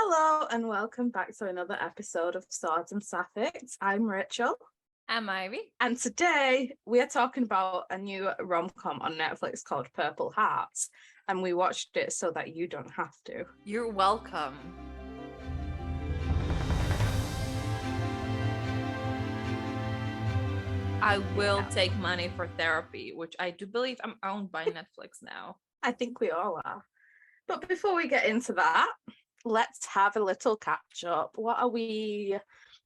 Hello and welcome back to another episode of Swords and Sapphics. I'm Rachel. I'm Ivy. And today we are talking about a new rom-com on Netflix called Purple Hearts. And we watched it so that you don't have to. You're welcome. I will take money for therapy, which I do believe I'm owned by Netflix now. I think we all are. But before we get into that, let's have a little catch up. What are we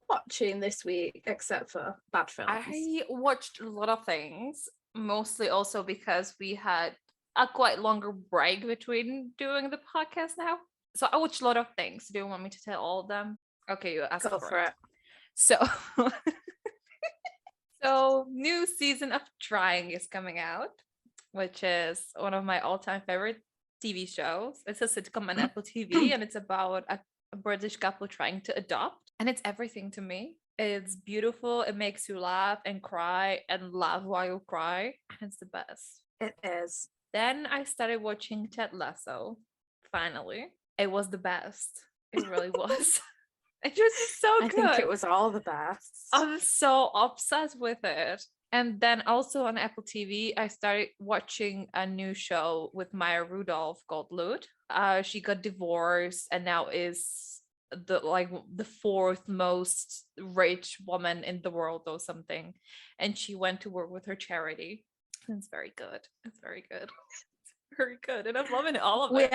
watching this week except for bad films? I watched a lot of things, mostly also because we had a quite longer break between doing the podcast now. So I watched a lot of things. Do you want me to tell all of them? Okay, you ask for it. So So new season of Trying is coming out, which is one of my all-time favorite TV shows. It's a sitcom on Apple TV, and it's about a British couple trying to adopt. And it's everything to me. It's beautiful. It makes you laugh and cry and laugh while you cry. And it's the best. It is. Then I started watching Ted Lasso. Finally. It was the best. It really was. It was so good. I think it was all the best. I'm so obsessed with it. And then also on Apple TV, I started watching a new show with Maya Rudolph called Lute. She got divorced and now is the fourth most rich woman in the world or something. And she went to work with her charity. And it's very good. It's very good. It's very good. And I'm loving all of it.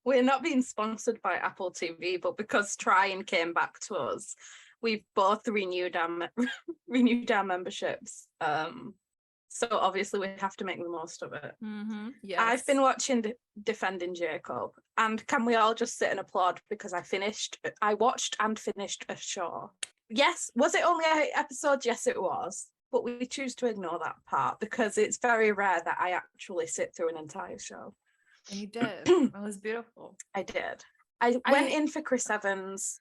We're not being sponsored by Apple TV, but because Trying came back to us, we've both renewed our memberships. So obviously we have to make the most of it. Mm-hmm. Yes. I've been watching Defending Jacob, and can we all just sit and applaud because I watched and finished a show. Yes, was it only 8 episodes? Yes, it was. But we choose to ignore that part because it's very rare that I actually sit through an entire show. And you did. It was beautiful. I did. I went in for Chris Evans,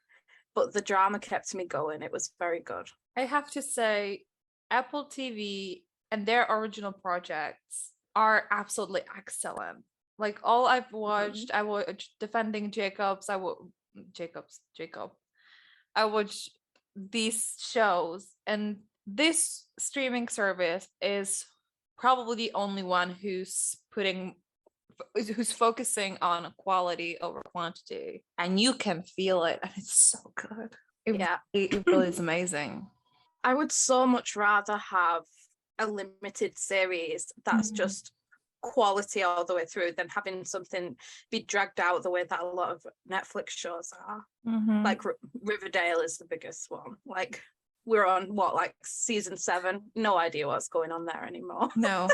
but the drama kept me going. It was very good. I have to say, Apple TV and their original projects are absolutely excellent. Like all I've watched, I watched Defending Jacob. I watched these shows, and this streaming service is probably the only one who's focusing on quality over quantity, and you can feel it, and it's so good. It really is amazing. I would so much rather have a limited series that's just quality all the way through than having something be dragged out the way that a lot of Netflix shows are. Like Riverdale is the biggest one. Like we're on season 7, no idea what's going on there anymore. No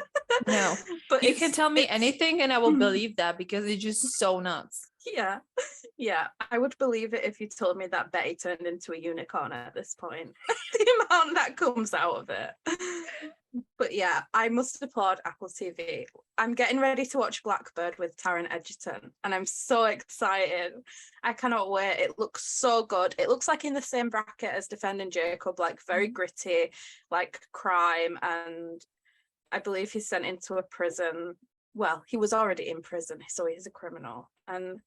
but you can tell me anything and I will believe that because it's just so nuts. Yeah, I would believe it if you told me that Betty turned into a unicorn at this point. The amount that comes out of it. But yeah, I must applaud Apple TV. I'm getting ready to watch Blackbird with Taron Egerton, and I'm so excited. I cannot wait. It looks so good. It looks like in the same bracket as Defending Jacob, like very gritty, like crime, and I believe he's sent into a prison. Well, he was already in prison, so he's a criminal. And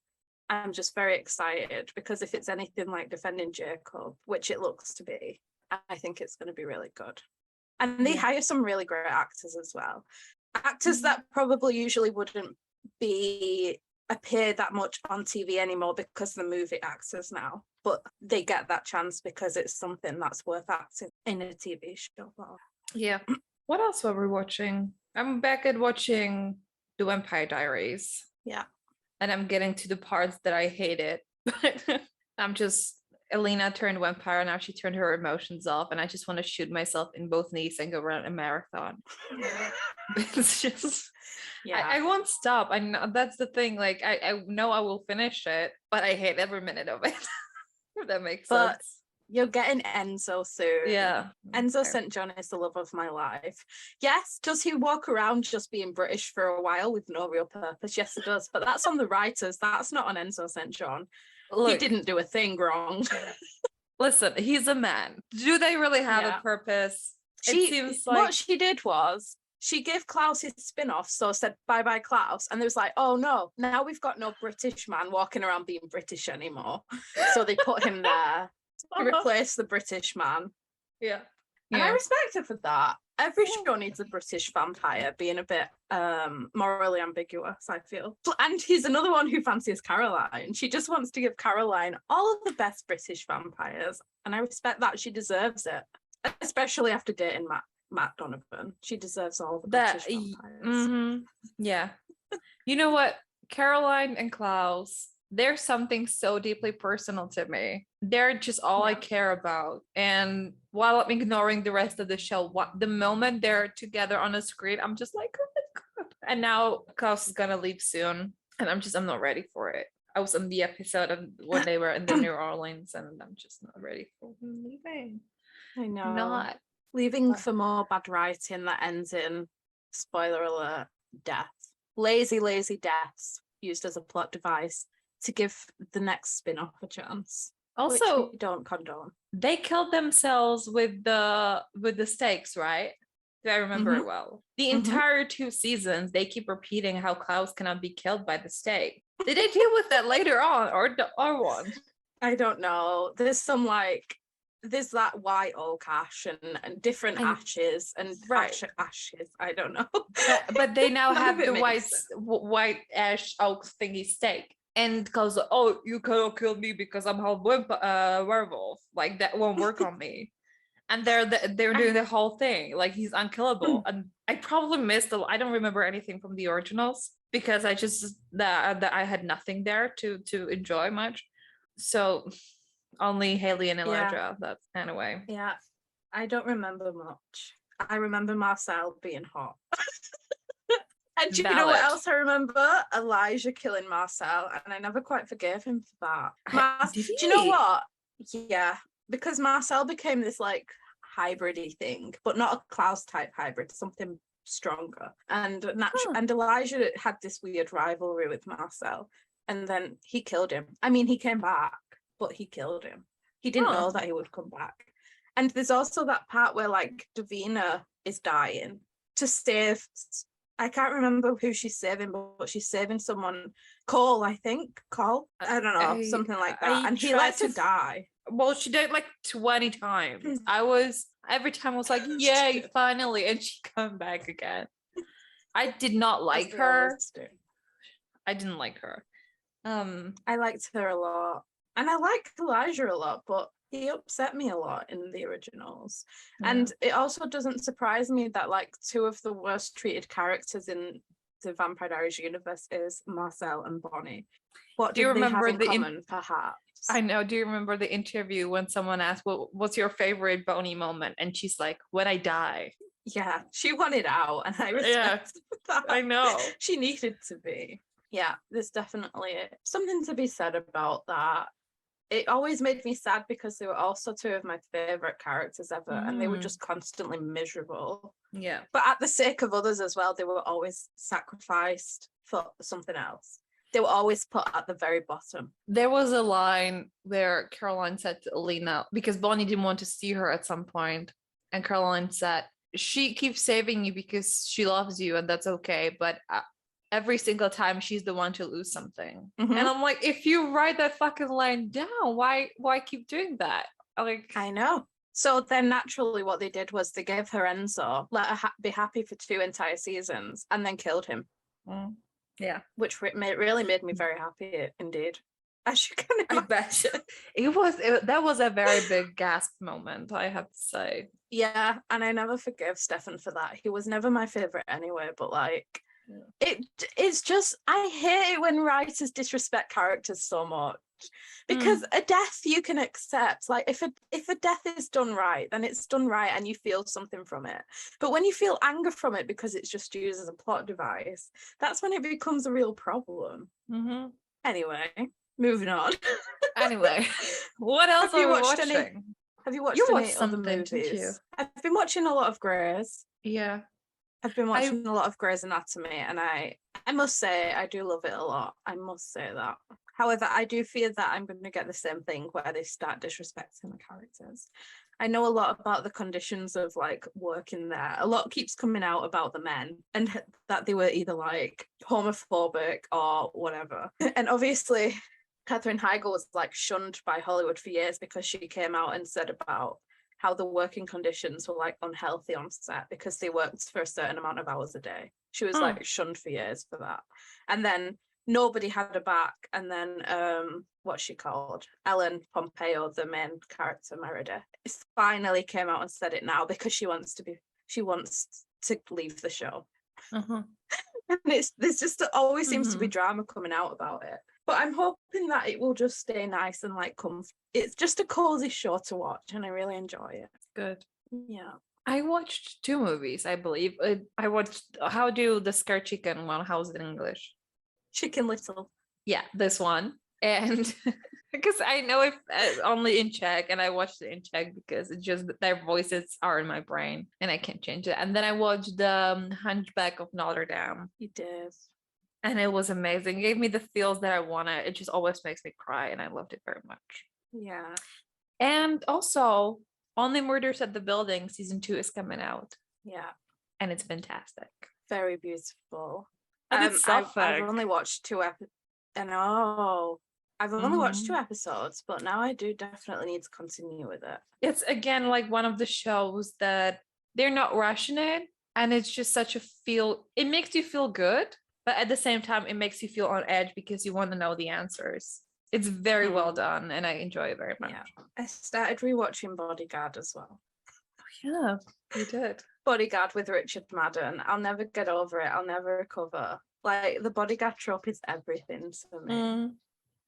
I'm just very excited because if it's anything like Defending Jacob, which it looks to be, I think it's going to be really good. And they hire some really great actors as well. Actors that probably usually wouldn't appear that much on TV anymore because they're movie actors now. But they get that chance because it's something that's worth acting in a TV show. Yeah. What else were we watching? I'm back at watching The Vampire Diaries. Yeah. And I'm getting to the parts that I hated. Elena turned vampire, now she turned her emotions off, and I just want to shoot myself in both knees and go run a marathon. It's just, I won't stop. I know that's the thing. Like I know I will finish it, but I hate every minute of it. If that makes sense. You're getting Enzo soon. Yeah. Enzo St. John is the love of my life. Yes, does he walk around just being British for a while with no real purpose? Yes, he does. But that's on the writers. That's not on Enzo St. John. Look, he didn't do a thing wrong. Listen, he's a man. Do they really have a purpose? It seems like what she did was she gave Klaus his spin-off, so said bye-bye Klaus. And there was like, oh no, now we've got no British man walking around being British anymore. So they put him there to replace the British man. Yeah. And I respect her for that. Every show needs a British vampire being a bit morally ambiguous, I feel. And he's another one who fancies Caroline. She just wants to give Caroline all of the best British vampires. And I respect that. She deserves it. Especially after dating Matt Donovan. She deserves all the British vampires. Yeah. You know what? Caroline and Klaus, they're something so deeply personal to me. They're just all I care about. And while I'm ignoring the rest of the show, the moment they're together on the screen, I'm just like, oh my God. And now Klaus is gonna leave soon. And I'm not ready for it. I was on the episode of when they were in the New Orleans, and I'm just not ready for him leaving. I know. Not. Leaving for more bad writing that ends in, spoiler alert, death. Lazy deaths used as a plot device to give the next spin-off a chance. Also, which we don't condone. They killed themselves with the stakes, right? Do I remember it well? The entire 2 seasons, they keep repeating how Klaus cannot be killed by the stake. Did they deal with that later on, or what? I don't know. There's some there's that white oak ash and different ashes and ashes. I don't know. But they now have the white ash oak thingy stake. And because, oh, you cannot kill me because I'm half werewolf. Like, that won't work on me. And they're doing the whole thing. Like, he's unkillable. And I probably missed I don't remember anything from the originals because I just that I had nothing there to enjoy much. So only Haley and Elijah. That's anyway. Yeah, I don't remember much. I remember Marcel being hot. And do you know what else I remember? Elijah killing Marcel, and I never quite forgave him for that. Do you know what? Yeah, because Marcel became this like hybrid-y thing, but not a Klaus type hybrid, something stronger. And and Elijah had this weird rivalry with Marcel, and then he killed him. I mean, he came back, but he killed him. He didn't know that he would come back. And there's also that part where like Davina is dying to save. I can't remember who she's saving, but she's saving someone. Cole, I think. Cole? I don't know, something like that. And he lets her die. Well, she died like 20 times. Every time I was like, yay, finally. And she come back again. I did not like her. I didn't like her. I liked her a lot. And I liked Elijah a lot, but he upset me a lot in the originals. Yeah. And it also doesn't surprise me that like 2 of the worst treated characters in the Vampire Diaries universe is Marcel and Bonnie. What do you remember they have in common, perhaps? I know. Do you remember the interview when someone asked, what's your favorite Bonnie moment? And she's like, when I die. Yeah, she wanted out, and I respect that. I know. She needed to be. Yeah, there's definitely something to be said about that. It always made me sad because they were also 2 of my favorite characters ever, and they were just constantly miserable. Yeah. But at the sake of others as well, they were always sacrificed for something else. They were always put at the very bottom. There was a line where Caroline said to Alina, because Bonnie didn't want to see her at some point, and Caroline said, she keeps saving you because she loves you, and that's okay, but every single time she's the one to lose something. And I'm like, if you write that fucking line down, why keep doing that? I know. So then naturally what they did was they gave her Enzo, let her be happy for 2 entire seasons, and then killed him. Yeah. Which really made me very happy indeed. As you can imagine. I bet that was a very big gasp moment, I have to say. Yeah, and I never forgave Stefan for that. He was never my favorite anyway, but like it's just, I hate it when writers disrespect characters so much, because a death you can accept. Like if a death is done right, then it's done right and you feel something from it. But when you feel anger from it because it's just used as a plot device, that's when it becomes a real problem. Anyway, moving on. Anyway, what else are we watching? Have you watched any other movies? I've been watching a lot of Grey's. Yeah. I've been watching a lot of Grey's Anatomy, and I must say I do love it a lot. I must say that. However, I do fear that I'm going to get the same thing where they start disrespecting the characters. I know a lot about the conditions of like working there. A lot keeps coming out about the men and that they were either like homophobic or whatever. And obviously Katherine Heigl was like shunned by Hollywood for years because she came out and said about how the working conditions were like unhealthy on set because they worked for a certain amount of hours a day. She was like shunned for years for that. And then nobody had her back. And then what's she called? Ellen Pompeo, the main character, Meredith, finally came out and said it now because she wants to leave the show. Uh-huh. And there's just always seems to be drama coming out about it. But I'm hoping that it will just stay nice and like it's just a cozy show to watch and I really enjoy it. Good. Yeah. I watched 2 movies, I believe. I watched, how do the Scared Chicken one, how's it in English? Chicken Little. Yeah, this one. And because I know it only in Czech, and I watched it in Czech because it's just their voices are in my brain and I can't change it. And then I watched the Hunchback of Notre Dame. You did. And it was amazing. It gave me the feels that I wanted. It just always makes me cry and I loved it very much. Yeah. And also, Only Murders at the Building season 2 is coming out. Yeah. And it's fantastic. Very beautiful. And it's I've only watched 2 episodes. I know. I've only watched 2 episodes, but now I do definitely need to continue with it. It's again like one of the shows that they're not rushing it, and it's just such a feel. It makes you feel good, but at the same time, it makes you feel on edge because you want to know the answers. It's very well done, and I enjoy it very much. Yeah. I started rewatching Bodyguard as well. Oh, yeah, you did. Bodyguard with Richard Madden. I'll never get over it. I'll never recover. Like, the bodyguard trope is everything to me.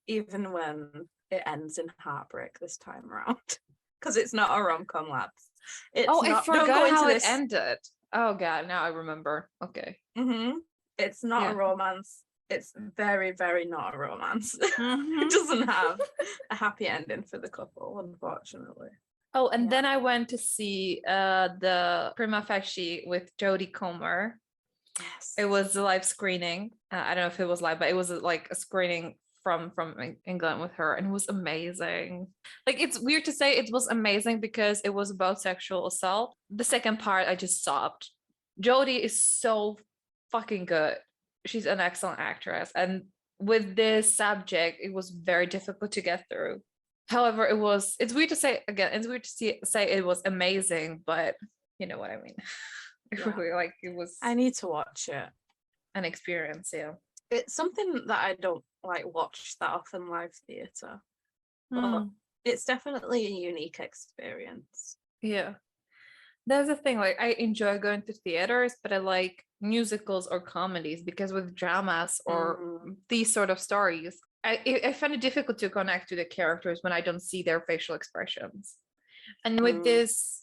Even when it ends in heartbreak this time around. Because it's not a rom-com, lads. I forgot how it ended. Oh, God, now I remember. Okay. It's not a romance. It's very, very not a romance. It doesn't have a happy ending for the couple, unfortunately. Oh, and then I went to see the Prima Facie with Jodie Comer. Yes. It was a live screening. I don't know if it was live, but it was like a screening from England with her, and it was amazing. Like, it's weird to say it was amazing because it was about sexual assault. The second part, I just sobbed. Jodie is so fucking good. She's an excellent actress, and with this subject, it was very difficult to get through. However, it's weird to say again, it's weird to say it was amazing, but you know what I mean. It was I need to watch it. An experience, yeah. It's something that I don't like watch that often, live theatre. But it's definitely a unique experience. Yeah. That's the thing, like I enjoy going to theaters, but I like musicals or comedies because with dramas or these sort of stories, I find it difficult to connect to the characters when I don't see their facial expressions. And with this,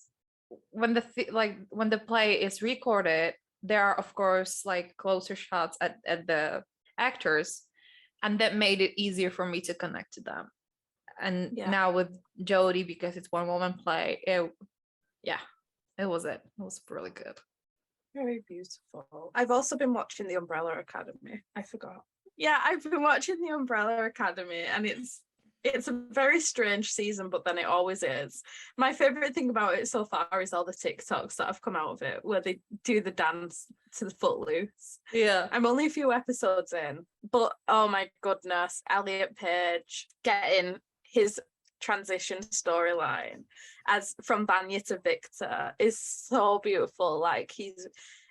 when the play is recorded, there are of course like closer shots at the actors, and that made it easier for me to connect to them. And now with Jodie, because it's one woman play, it was really good. Very beautiful. I've also been watching The Umbrella Academy. I forgot. Yeah, I've been watching The Umbrella Academy, and it's a very strange season, but then it always is. My favorite thing about it so far is all the TikToks that have come out of it where they do the dance to the Footloose. Yeah. I'm only a few episodes in, but oh my goodness, Elliot Page getting his transition storyline as from Vanya to Victor is so beautiful. Like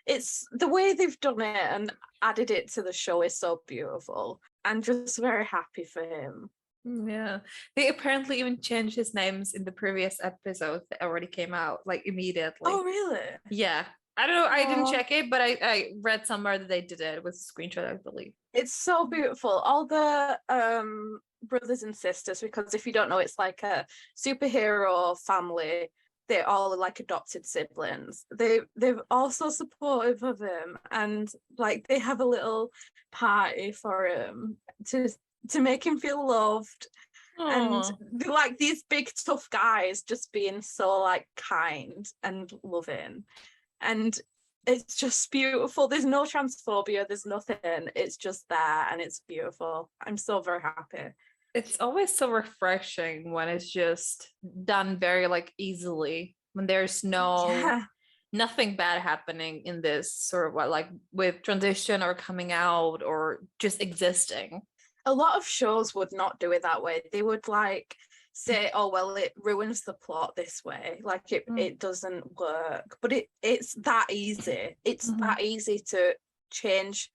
it's the way they've done it and added it to the show is so beautiful. I'm just very happy for him. Yeah, they apparently even changed his names in the previous episodes that already came out like immediately. Oh really? Yeah, I don't know, I didn't check it, but I read somewhere that they did it with a screenshot, I believe. It's so beautiful. All the brothers and sisters, because if you don't know, it's like a superhero family. They're all like adopted siblings. They're also supportive of him, and like they have a little party for him to make him feel loved. Aww. And they're like these big tough guys just being so like kind and loving, and it's just beautiful. There's no transphobia, there's nothing, it's just there and it's beautiful. I'm so very happy. It's always so refreshing when it's just done very like easily, when there's Yeah. nothing bad happening in this sort of what like with transition or coming out or just existing. A lot of shows would not do it that way. They would like say, oh well, it ruins the plot this way, like it doesn't work. But it's that easy. It's that easy to change,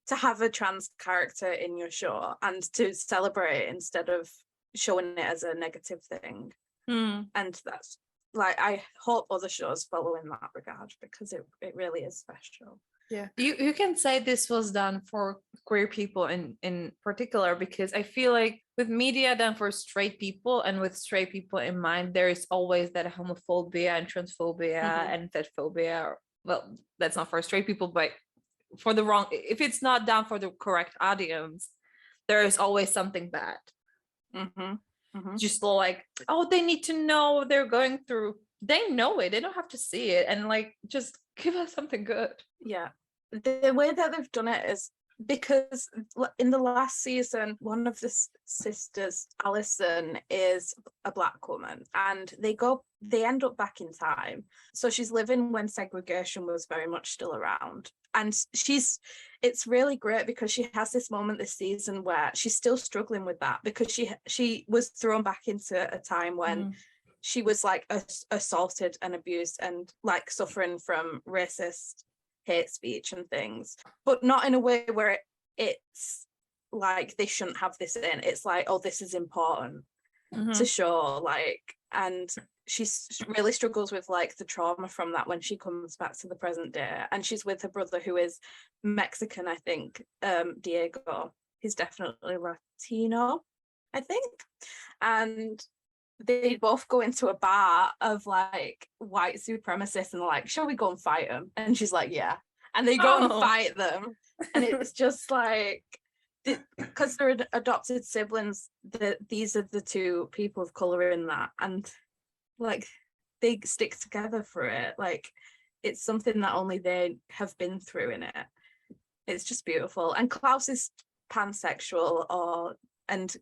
to have a trans character in your show and to celebrate it instead of showing it as a negative thing. And that's like, I hope other shows follow in that regard, because it really is special. Yeah, you can say this was done for queer people in particular, because I feel like with media done for straight people and with straight people in mind, there is always that homophobia and transphobia and fatphobia. Well, that's not for straight people, but for the wrong, if it's not done for the correct audience, there is always something bad. Just like, oh, they need to know what they're going through. They know it, they don't have to see it, and like just give us something good. Yeah, the way that they've done it is because in the last season, one of the sisters, Alison, is a Black woman, and they end up back in time. So she's living when segregation was very much still around, and it's really great because she has this moment this season where she's still struggling with that, because she was thrown back into a time when she was like assaulted and abused and like suffering from racist hate speech and things, but not in a way where it's like they shouldn't have this in. It's like, oh, this is important to show, like, and she really struggles with like the trauma from that when she comes back to the present day, and she's with her brother who is Mexican, I think, Diego. He's definitely Latino, I think, and they both go into a bar of like white supremacists and they're like, shall we go and fight them? And she's like, yeah. And they go and fight them. And it's just like, because they're adopted siblings, these are the two people of color in that. And like, they stick together for it. Like, it's something that only they have been through in it. It's just beautiful. And Klaus is pansexual and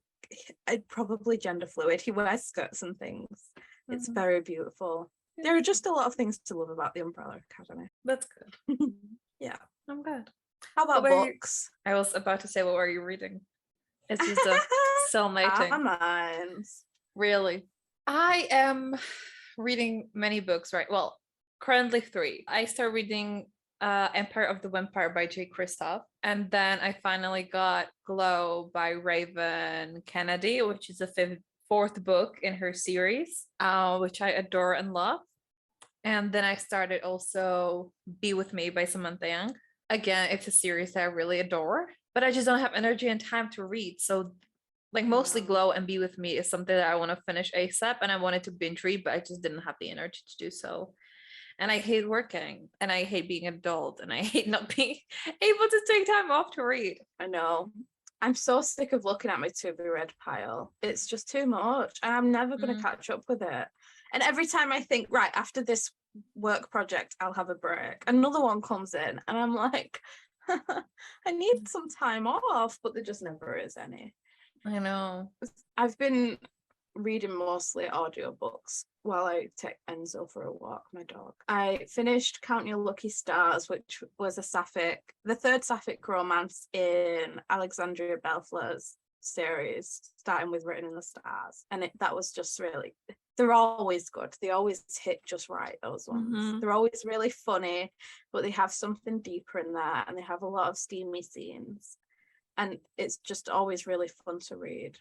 probably gender fluid. He wears skirts and things. It's very beautiful. There are just a lot of things to love about the Umbrella Academy. That's good. Yeah, I'm good. How about books? I was about to say, what were you reading? It's just a soulmating. Mines. Really? I am reading many books, right? Well, currently 3. I started reading Empire of the Vampire by J. Kristoff, and then I finally got Glow by Raven Kennedy, which is the 4th book in her series, which I adore and love. And then I started also Be With Me by Samantha Young. Again, it's a series that I really adore, but I just don't have energy and time to read. So like mostly Glow and Be With Me is something that I want to finish ASAP, and I wanted to binge read, but I just didn't have the energy to do so. And I hate working, and I hate being an adult, and I hate not being able to take time off to read. I know. I'm so sick of looking at my to-be-read pile. It's just too much, and I'm never going to catch up with it. And every time I think, right, after this work project, I'll have a break, another one comes in, and I'm like, I need some time off, but there just never is any. I know. I've been reading mostly audiobooks while I take Enzo for a walk, my dog. I finished Count Your Lucky Stars, which was the 3rd sapphic romance in Alexandria Belfleur's series, starting with Written in the Stars. And that was just really, they're always good. They always hit just right, those ones. They're always really funny, but they have something deeper in there, and they have a lot of steamy scenes. And it's just always really fun to read.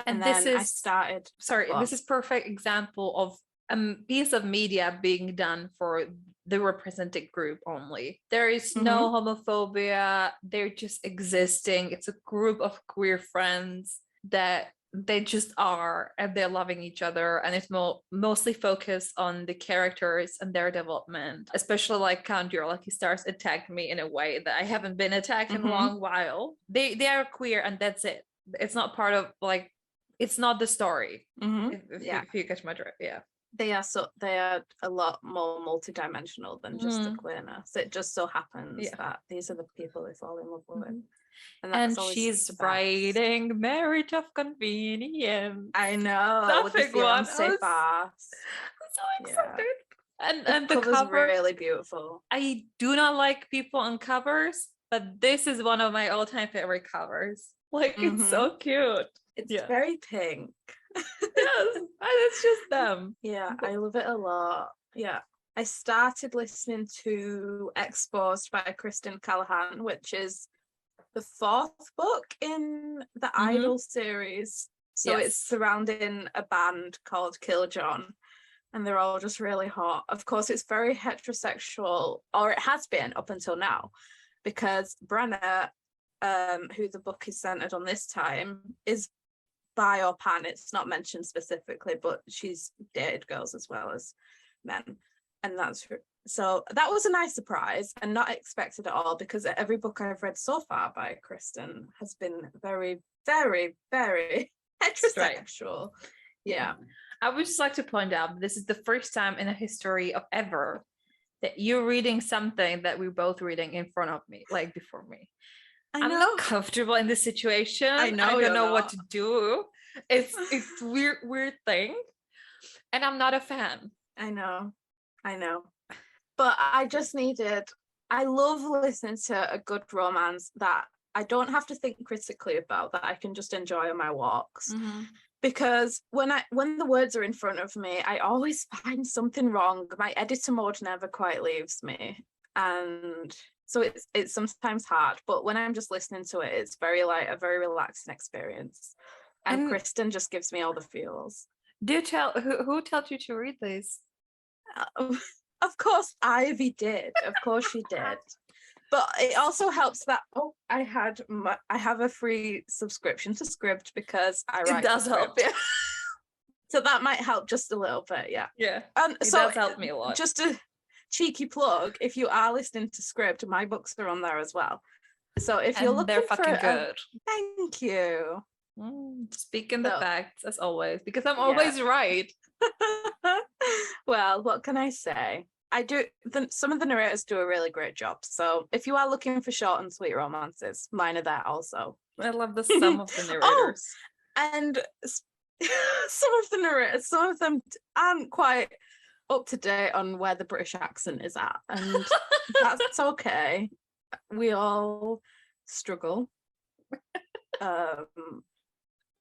And then I started. This is perfect example of a piece of media being done for the represented group only. There is no homophobia. They're just existing. It's a group of queer friends that they just are, and they're loving each other. And it's mostly focused on the characters and their development. Especially like Count Your Lucky Stars attacked me in a way that I haven't been attacked in a long while. They are queer, and that's it. It's not part of like. It's not the story. If you catch my drift, They are a lot more multidimensional than just the queerness. It just so happens that these are the people they fall in love with. And always she's the best. writing Marriage of Convenience. I know. That With the big one. fiancé fast. I'm so excited. And the the cover's cover, really beautiful. I do not like people on covers, but this is one of my all-time favorite covers. Like, it's so cute. It's very pink. Yes, and it's just them. Yeah, I love it a lot. Yeah. I started listening to Exposed by Kristen Callahan, which is the 4th book in the Idol series. So it's surrounding a band called Kill John, and they're all just really hot. Of course, it's very heterosexual, or it has been up until now, because Brenna, who the book is centered on this time, is bi or pan. It's not mentioned specifically, but she's dated girls as well as men, and so that was a nice surprise and not expected at all, because every book I've read so far by Kristen has been very, very, very heterosexual. Yeah. I would just like to point out, this is the first time in the history of ever that you're reading something that we're both reading in front of me, like before me. I'm not comfortable in this situation. I know. I don't know what to do. It's weird thing. And I'm not a fan. I know. But I love listening to a good romance that I don't have to think critically about, that I can just enjoy on my walks. Because when the words are in front of me, I always find something wrong. My editor mode never quite leaves me. And so it's sometimes hard, but when I'm just listening to it, it's very a very relaxing experience. And Kristen just gives me all the feels. Do tell who told you to read these? Of course, Ivy did. Of course, she did. But it also helps that I have a free subscription to Scribd because I write. It does help, yeah. So that might help just a little bit, yeah. Yeah. And it does help me a lot. Just a cheeky plug: if you are listening to Scribd, my books are on there as well. So if you're looking, they're fucking good. Thank you. Speaking the facts as always, because I'm always right. Well, what can I say? Some of the narrators do a really great job. So if you are looking for short and sweet romances, mine are there also. I love the sum of the narrators. And some of them aren't quite up to date on where the British accent is at, and that's okay. We all struggle.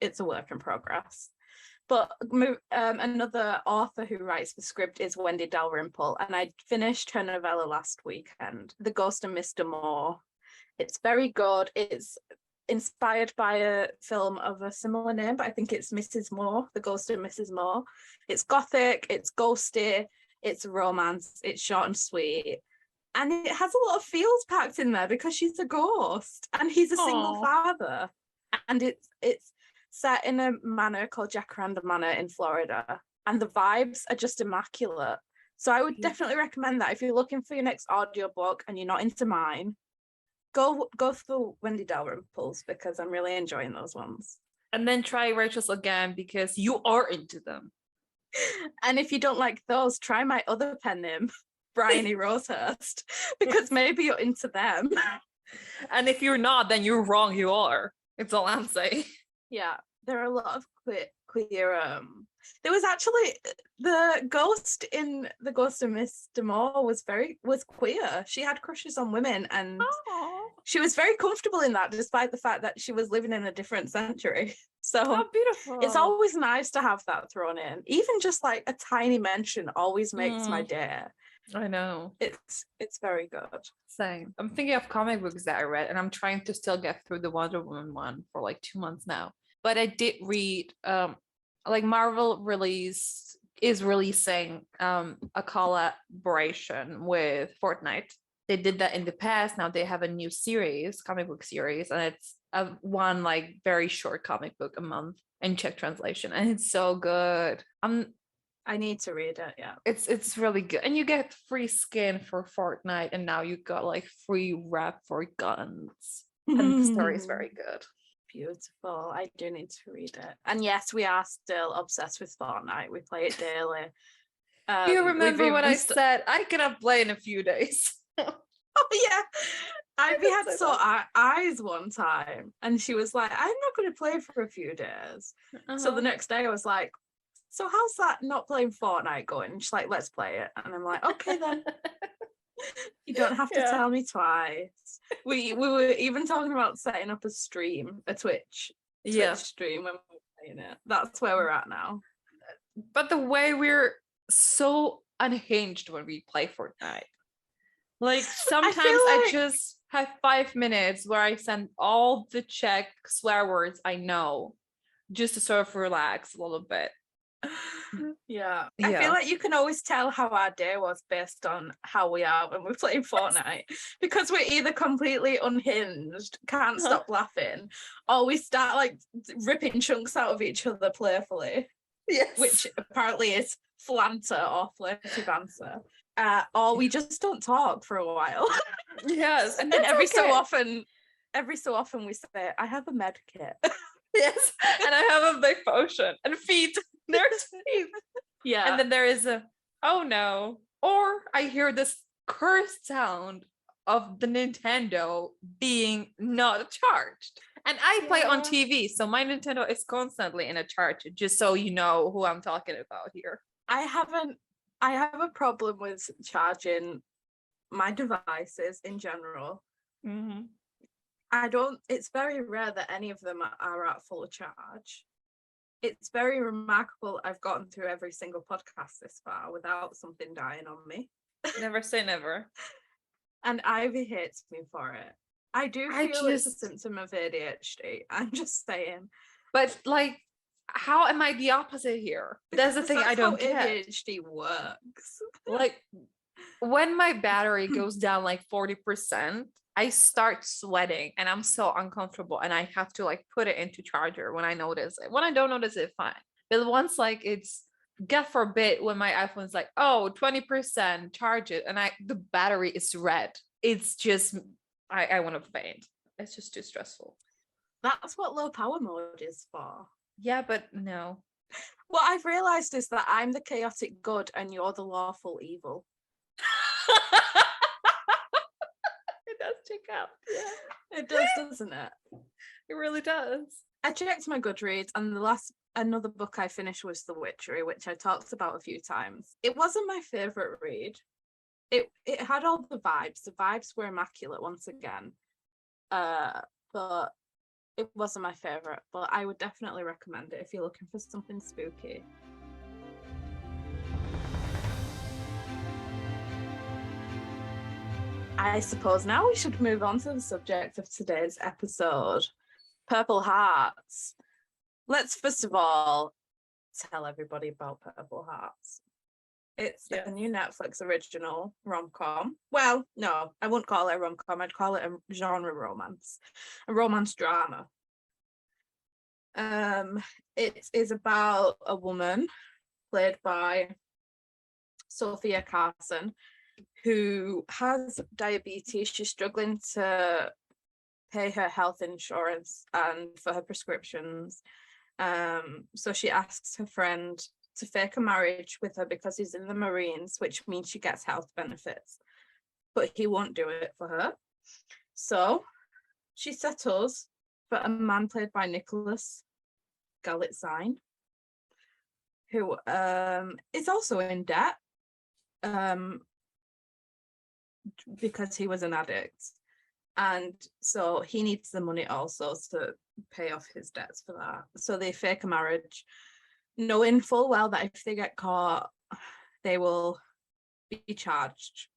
It's a work in progress. But another author who writes for Scribd is Wendy Dalrymple, and I finished her novella last weekend, The Ghost of Mr. Moore. It's very good. It's inspired by a film of a similar name, but I think it's Mrs. Moore, The Ghost of Mrs. Moore. It's gothic, it's ghosty, it's romance, it's short and sweet. And it has a lot of feels packed in there because she's a ghost and he's a single father. And it's set in a manor called Jacaranda Manor in Florida, and the vibes are just immaculate. So I would definitely recommend that if you're looking for your next audiobook and you're not into mine, go through Wendy Dalrymple's, because I'm really enjoying those ones. And then try Rachel's again, because you are into them. And if you don't like those, try my other pen name, Bryony Rosehurst, because maybe you're into them. And if you're not, then you're wrong. You are. It's all I'm saying. Yeah, there are a lot of queer. There was actually the ghost in The Ghost of Mr. Moore was queer. She had crushes on women, and she was very comfortable in that, despite the fact that she was living in a different century. So beautiful! It's always nice to have that thrown in. Even just like a tiny mention always makes my day. I know. It's very good. Same. I'm thinking of comic books that I read, and I'm trying to still get through the Wonder Woman one for like 2 months now. But I did read, like Marvel is releasing a collaboration with Fortnite. They did that in the past. Now they have a new comic book series, and it's one like very short comic book a month in Czech translation, and it's so good. I need to read it. Yeah, it's really good, and you get free skin for Fortnite, and now you got like free wrap for guns, and the story is very good. Beautiful. I do need to read it. And yes, we are still obsessed with Fortnite. We play it daily. Do you remember what I said? I cannot play in a few days. Oh yeah, Ivy had say sore eyes one time, and she was like, I'm not going to play for a few days. So the next day I was like, so how's that not playing Fortnite going? And she's like, let's play it. And I'm like, okay then. You don't have to tell me twice. We were even talking about setting up a Twitch stream when we were playing it. That's where we're at now. But the way we're so unhinged when we play Fortnite. Like sometimes I just have 5 minutes where I send all the Czech swear words I know just to sort of relax a little bit. Yeah. I feel like you can always tell how our day was based on how we are when we're playing Fortnite, because we're either completely unhinged, can't stop laughing, or we start like ripping chunks out of each other playfully. Yes. Which apparently is flanter or flirty banter. Or we just don't talk for a while. Yes. And then every so often we say, I have a med kit. Yes. And I have a big potion and feet. There's feet. Yeah. And then there is a, oh no. Or I hear this cursed sound of the Nintendo being not charged. And I play on TV, so my Nintendo is constantly in a charge, just so you know who I'm talking about here. I have a problem with charging my devices in general. Mm-hmm. It's very rare that any of them are at full charge. It's very remarkable I've gotten through every single podcast this far without something dying on me. Never say never. And Ivy hates me for it. I do feel it's a symptom of ADHD. I'm just saying. But like, how am I the opposite here? That's the thing I don't get. ADHD works. Like, when my battery goes down like 40%, I start sweating and I'm so uncomfortable and I have to like put it into charger when I notice it. When I don't notice it, fine. But once like it's, God forbid, when my iPhone's like, oh, 20%, charge it, and the battery is red. It's just, I want to faint. It's just too stressful. That's what low power mode is for. Yeah, but no. What I've realized is that I'm the chaotic good and you're the lawful evil. It does check out. Yeah, it does, doesn't it? It really does. I checked my Goodreads, and another book I finished was The Witchery, which I talked about a few times. It wasn't my favorite read. It had all the vibes. The vibes were immaculate once again. But it wasn't my favorite. But I would definitely recommend it if you're looking for something spooky. I suppose now we should move on to the subject of today's episode, Purple Hearts. Let's first of all tell everybody about Purple Hearts. It's a new Netflix original rom-com. Well, no, I wouldn't call it a rom-com. I'd call it a genre romance, a romance drama. It is about a woman played by Sophia Carson who has diabetes. She's struggling to pay her health insurance and for her prescriptions. So she asks her friend to fake a marriage with her because he's in the Marines, which means she gets health benefits, but he won't do it for her. So she settles for a man played by Nicholas Galitzine, who is also in debt because he was an addict. And so he needs the money also to pay off his debts for that. So they fake a marriage, knowing full well that if they get caught, they will be charged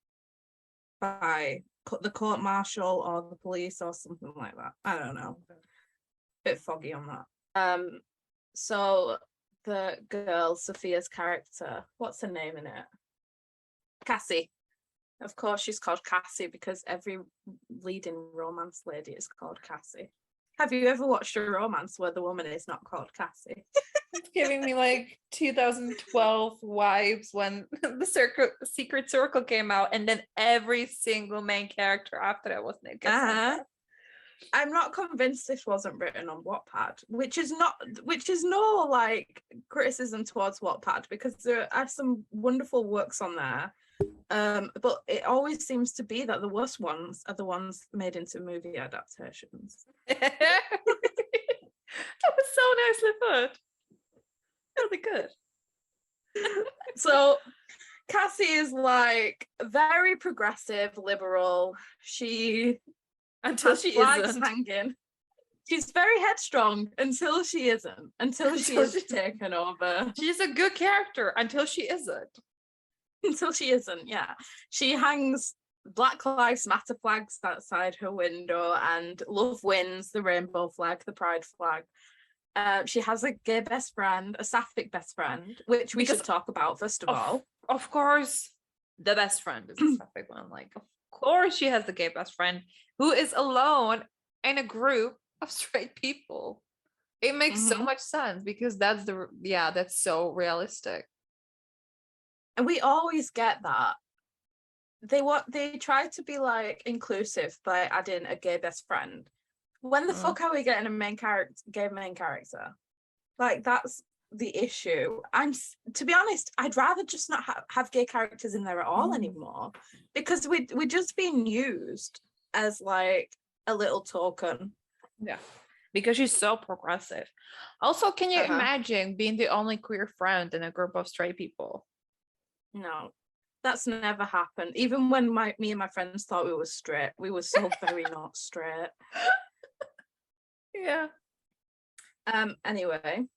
by the court martial or the police or something like that. I don't know. Bit foggy on that. So the girl, Sophia's character, what's her name in it? Cassie. Of course she's called Cassie because every leading romance lady is called Cassie. Have you ever watched a romance where the woman is not called Cassie? It's giving me like 2012 vibes when the Secret Circle came out, and then every single main character after that was named Cassandra. I'm not convinced this wasn't written on Wattpad, which is no like criticism towards Wattpad, because there are some wonderful works on there. But it always seems to be that the worst ones are the ones made into movie adaptations. That was so nicely put. Really good. So Cassie is like very progressive, liberal. She Until has she flags isn't. hanging. She's very headstrong until she isn't. Until she is taken over. She's a good character until she isn't. Until she isn't, yeah. She hangs Black Lives Matter flags outside her window, and love wins, the rainbow flag, the pride flag. She has a gay best friend, a sapphic best friend, which we should talk about first of all. Of course, the best friend is a sapphic one. Like, of course, she has the gay best friend who is alone in a group of straight people. It makes so much sense because that's so realistic. And we always get that. They try to be like inclusive by adding a gay best friend. When the fuck are we getting a gay main character? Like, that's the issue. To be honest, I'd rather just not have gay characters in there at all anymore, because we're just being used as like a little token. Yeah, because she's so progressive. Also, can you imagine being the only queer friend in a group of straight people? No, that's never happened. Even when me and my friends thought we were straight, we were so very not straight. Yeah. Anyway,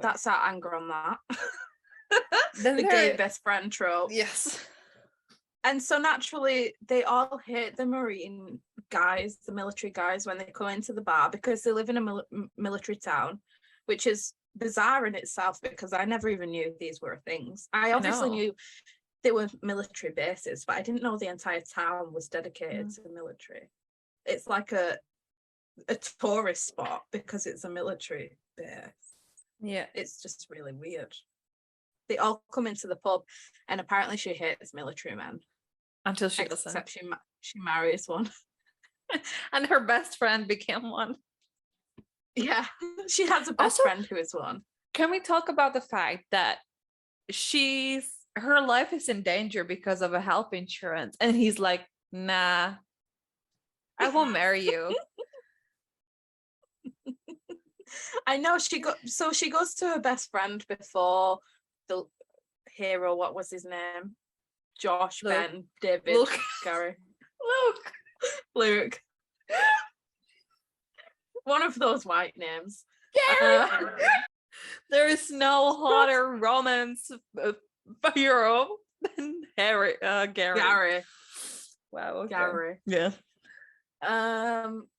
that's our anger on that. Then the gay best friend trope. Yes. And so naturally, they all hate the Marine guys, the military guys, when they come into the bar, because they live in a military town, which is bizarre in itself, because I never even knew these were things. I obviously knew they were military bases, but I didn't know the entire town was dedicated to the military. It's like a tourist spot because it's a military base. Yeah, it's just really weird. They all come into the pub, and apparently she hates military men until she doesn't. Except she marries one. And her best friend became one. Yeah, she has a best friend who is one. Can we talk about the fact that her life is in danger because of a health insurance, and he's like, nah, I won't marry you. I know she goes to her best friend before the hero. What was his name? Josh, Luke. Ben, David, Luke. Gary, Luke. One of those white names. Gary. There is no hotter romance hero than Gary. Gary. Wow. Okay. Gary. Yeah.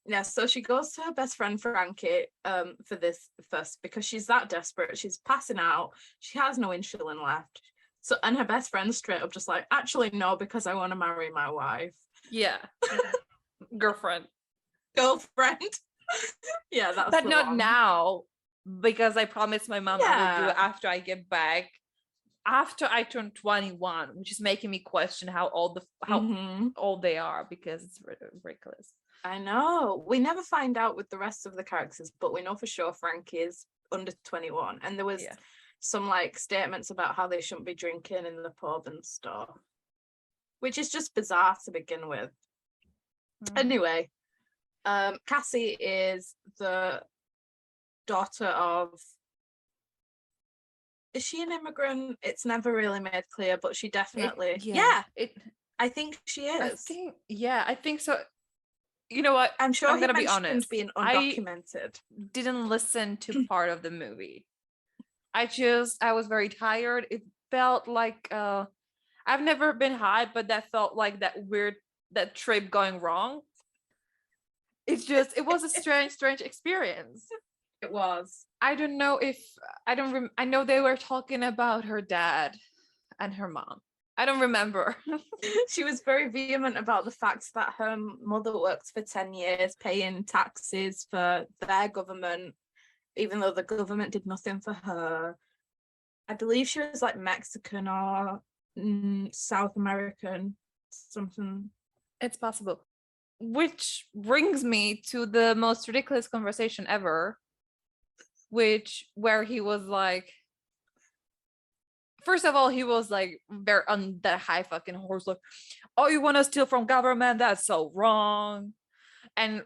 Yeah, so she goes to her best friend Frankie for this first, because she's that desperate. She's passing out. She has no insulin left. So, and her best friend's straight up just like, actually no, because I want to marry my wife. Yeah. Girlfriend. Yeah, that's but not one. Now, because I promised my mom I will do it after I get back, after I turn 21, which is making me question how old they are, because it's ridiculous. I know. We never find out with the rest of the characters, but we know for sure Frankie is under 21, and there was some like statements about how they shouldn't be drinking in the pub and stuff, which is just bizarre to begin with. Anyway, Cassie is the daughter of, is she an immigrant? It's never really made clear, but she definitely I think she is. I think so. You know what? I'm sure I'm gonna be honest. Being undocumented. I didn't listen to part of the movie. I was very tired. It felt like I've never been high, but that felt like that trip going wrong. It was a strange experience. It was. I don't know if I know they were talking about her dad and her mom. I don't remember. She was very vehement about the fact that her mother worked for 10 years paying taxes for their government, even though the government did nothing for her. I believe she was like Mexican or South American, something. It's possible. Which brings me to the most ridiculous conversation ever, where he was like, first of all, he was like very on that high fucking horse, like, oh, you want to steal from government? That's so wrong. And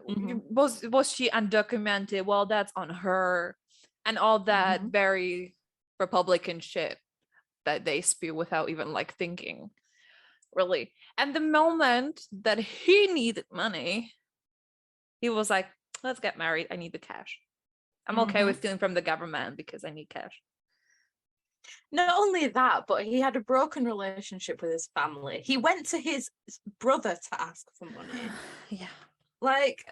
was she undocumented? Well, that's on her. And all that very Republican shit that they spew without even like thinking, really. And the moment that he needed money, he was like, let's get married. I need the cash. I'm okay with stealing from the government because I need cash. Not only that, but he had a broken relationship with his family. He went to his brother to ask for money. Yeah. Like,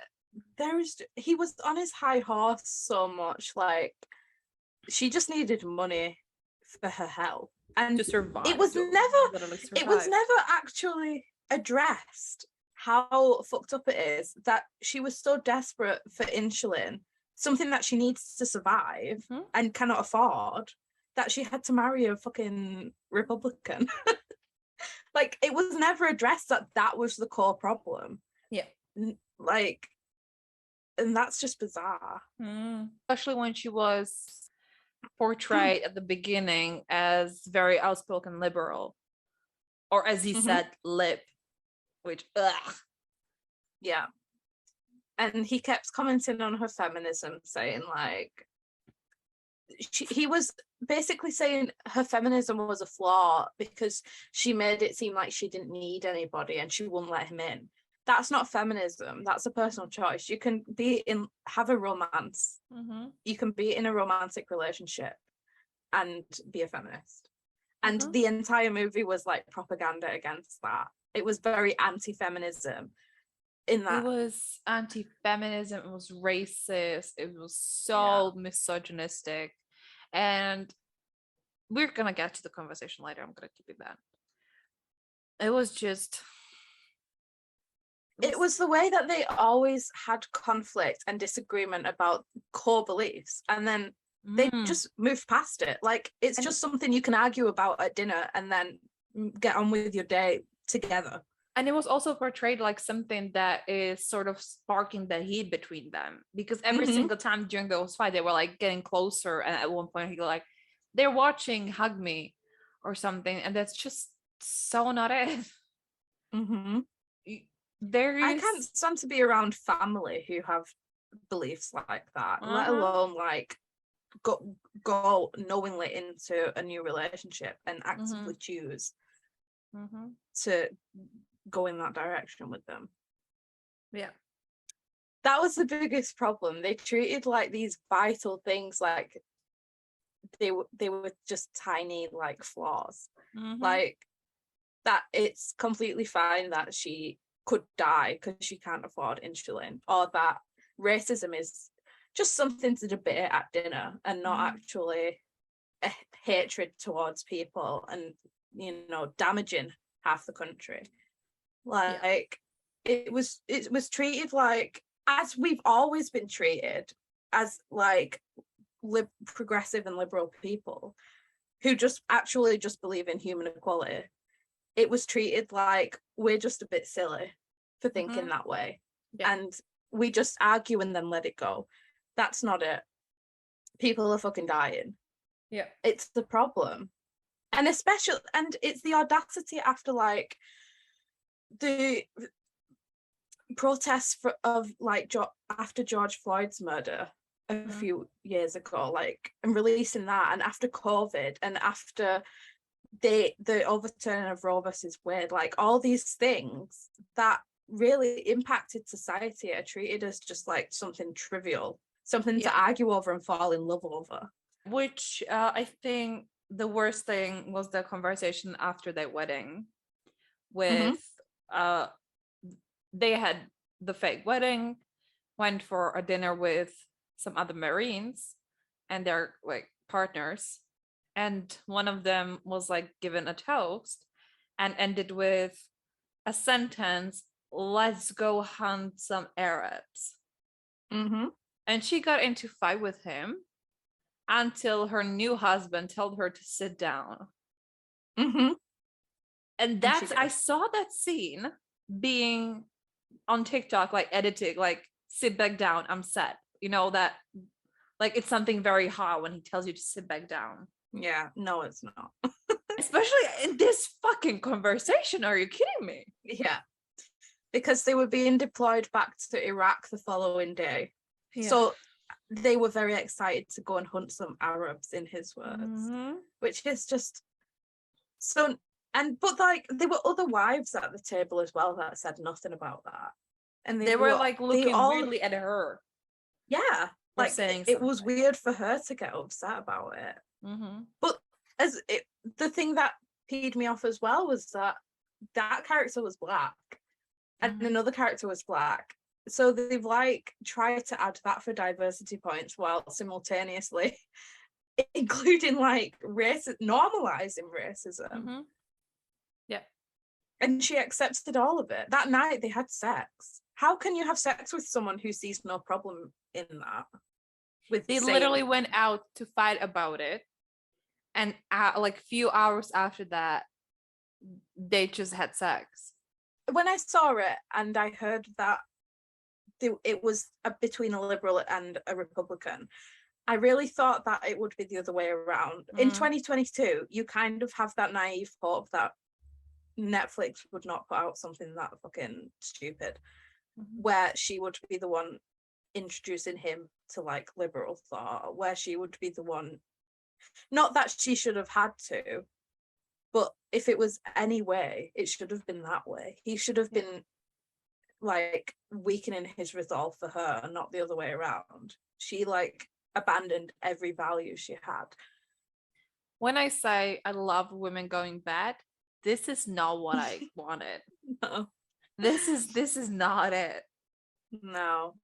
he was on his high horse so much. Like, she just needed money for her health. And to survive. It was never actually addressed how fucked up it is that she was so desperate for insulin, something that she needs to survive and cannot afford, that she had to marry a fucking Republican. Like, it was never addressed that was the core problem. Yeah. Like, and that's just bizarre. Especially when she was portrayed at the beginning as very outspoken liberal, or as he said, lib, which yeah. And he kept commenting on her feminism, saying like he was basically saying her feminism was a flaw because she made it seem like she didn't need anybody and she wouldn't let him in. That's not feminism. That's a personal choice. You can have a romance. You can be in a romantic relationship and be a feminist. And the entire movie was like propaganda against that. It was very anti-feminism in that. It was anti-feminism. It was racist. It was so misogynistic. And we're going to get to the conversation later. I'm going to keep it that. It was just... It was the way that they always had conflict and disagreement about core beliefs, and then they just moved past it. Like, it's just something you can argue about at dinner and then get on with your day together. And it was also portrayed like something that is sort of sparking the heat between them, because every single time during those fights, they were like getting closer. And at one point, he like, they're watching Hug Me or something, and that's just so not it. I can't stand to be around family who have beliefs like that, let alone like go knowingly into a new relationship and actively choose to go in that direction with them. Yeah, that was the biggest problem. They treated like these vital things like they were just tiny like flaws. Like that it's completely fine that she could die because she can't afford insulin, or that racism is just something to debate at dinner and not actually a hatred towards people and, you know, damaging half the country. Like it was treated like, as we've always been treated, as like progressive and liberal people who just actually just believe in human equality. It was treated like we're just a bit silly for thinking that way. And we just argue and then let it go. That's not it. People are fucking dying. Yeah. It's the problem. And especially, and it's the audacity after like the protests after George Floyd's murder a few years ago, like, and releasing that, and after COVID, and after the overturning of Roe versus Wade, like all these things that really impacted society are treated as just like something trivial, something to argue over and fall in love over. Which I think the worst thing was the conversation after their wedding with they had the fake wedding, went for a dinner with some other Marines and their like partners, and one of them was like given a toast and ended with a sentence, "Let's go hunt some Arabs." And she got into fight with him until her new husband told her to sit down. And that's, I saw that scene being on TikTok, like edited, like, sit back down, I'm set. You know, that like it's something very hard when he tells you to sit back down. Yeah, no, it's not. Especially in this fucking conversation. Are you kidding me? Yeah. Because they were being deployed back to Iraq the following day. Yeah. So they were very excited to go and hunt some Arabs, in his words, which is just so. But like, there were other wives at the table as well that said nothing about that. And they were like looking weirdly at her. Yeah. Like, saying it was weird for her to get upset about it. But the thing that peed me off as well was that character was black. And another character was black. So they've like tried to add that for diversity points while simultaneously including like normalizing racism. Yeah. And she accepted all of it. That night they had sex. How can you have sex with someone who sees no problem in that? They literally went out to fight about it. And like a few hours after that, they just had sex. When I saw it and I heard that it was between a liberal and a Republican, I really thought that it would be the other way around. In 2022, you kind of have that naive hope that Netflix would not put out something that fucking stupid, where she would be the one introducing him to like liberal thought, where she would be the one, not that she should have had to, but if it was any way, it should have been that way. He should have been like weakening his resolve for her and not the other way around. She like abandoned every value she had. When I say I love women going bad, this is not what I wanted. No. This is not it. No.